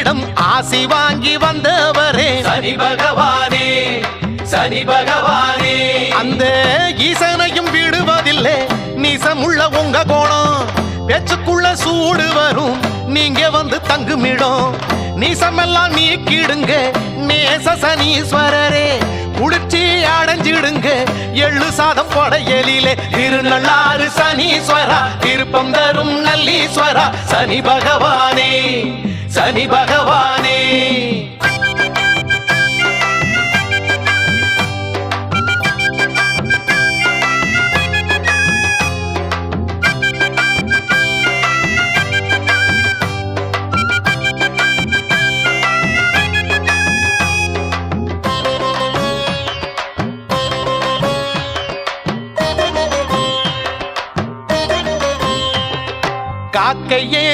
உன்னிடம் ஆசி வாங்கி வந்தவரே சனி பகவானே, சனி பகவானே. அந்த ஈசனையும் விடுவதில்லை நீசமுள்ள உங்க கோணம். பேச்சுக்குள்ள சூடு வரும் நீங்க வந்து தங்குமிடம். நீசமெல்லாம் நீக்கிடுங்க நேச சனீஸ்வரரே. குளிர்ச்சி அடைஞ்சிடுங்க எள்ளு சாதம் படையலிலே. திருநள்ளாறு சனீஸ்வரா திருப்பம் தரும் நல்லீஸ்வரா. சனி பகவானே, சனி பகவானே. காக்கையே